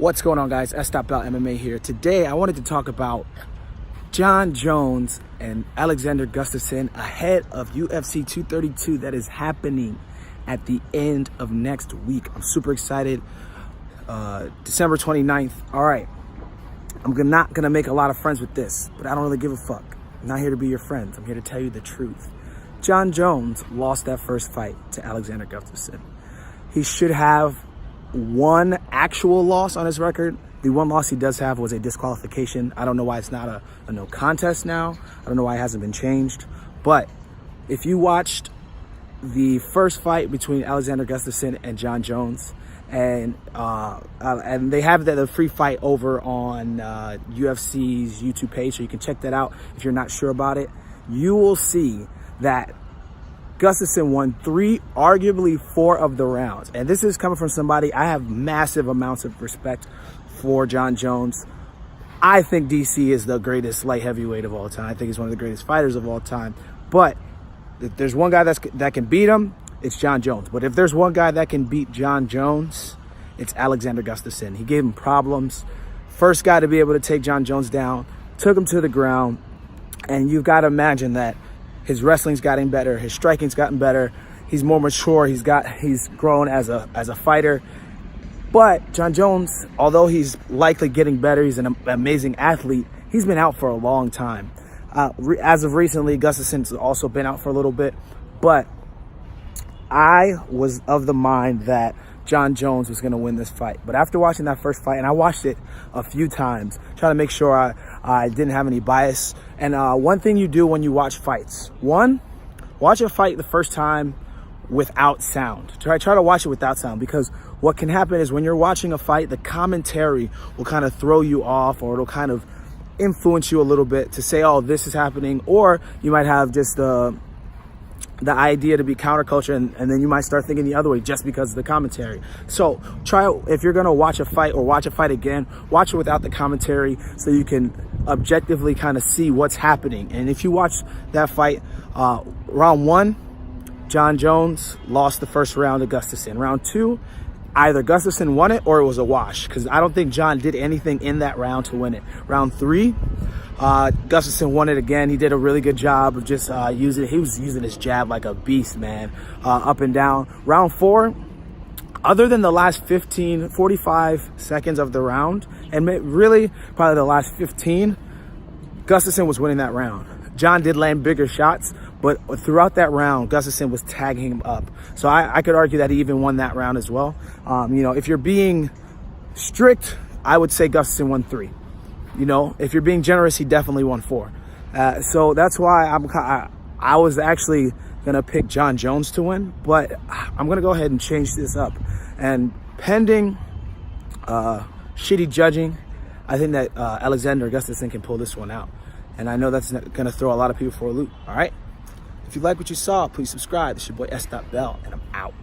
What's going on, guys? Sdotbell MMA here. Today, I wanted to talk about Jon Jones and Alexander Gustafsson ahead of UFC 232 that is happening at the end of next week. I'm super excited. December 29th. All right. I'm not going to make a lot of friends with this, but I don't really give a fuck. I'm not here to be your friends. I'm here to tell you the truth. Jon Jones lost that first fight to Alexander Gustafsson. He should have one actual loss on his record. The one loss he does have was a disqualification. I don't know why it's not a no contest now. I don't know why it hasn't been changed. But if you watched the first fight between Alexander Gustafsson and Jon Jones, and they have the free fight over on UFC's YouTube page, so you can check that out if you're not sure about it, you will see that Gustafsson won 3, arguably 4 of the rounds. And this is coming from somebody, I have massive amounts of respect for Jon Jones. I think DC is the greatest light heavyweight of all time. I think he's one of the greatest fighters of all time. But if there's one guy that can beat him, it's Jon Jones. But if there's one guy that can beat Jon Jones, it's Alexander Gustafsson. He gave him problems. First guy to be able to take Jon Jones down, took him to the ground. And you've got to imagine that his wrestling's gotten better, his striking's gotten better, he's more mature, he's grown as a fighter. But Jon Jones, although he's likely getting better, he's an amazing athlete, he's been out for a long time. As of recently, Gustafsson's also been out for a little bit, but I was of the mind that Jon Jones was going to win this fight. But after watching that first fight, and I watched it a few times, trying to make sure I didn't have any bias. And one thing you do when you watch fights, watch a fight the first time without sound. Try to watch it without sound, because what can happen is when you're watching a fight, the commentary will kind of throw you off, or it'll kind of influence you a little bit to say, oh, this is happening. Or you might have just the idea to be counterculture, and then you might start thinking the other way just because of the commentary. So if you're gonna watch a fight or watch a fight again, watch it without the commentary so you can objectively kind of see what's happening. And if you watch that fight, round 1, Jon Jones lost the first round to Gustafsson. Round 2, either Gustafsson won it or it was a wash, because I don't think Jon did anything in that round to win it. Round 3, Gustafsson won it again. He did a really good job of just he was using his jab like a beast, man, up and down. Round 4, other than the last 45 seconds of the round, and really probably the last 15, Gustafsson was winning that round. Jon did land bigger shots, but throughout that round, Gustafsson was tagging him up. So I could argue that he even won that round as well. If you're being strict, I would say Gustafsson won 3. If you're being generous, he definitely won 4. So that's why I was actually gonna pick Jon Jones to win, but I'm gonna go ahead and change this up. And pending shitty judging, I think that Alexander Gustafsson can pull this one out. And I know that's gonna throw a lot of people for a loop. All right. If you like what you saw, please subscribe. It's your boy Sdotbell, and I'm out.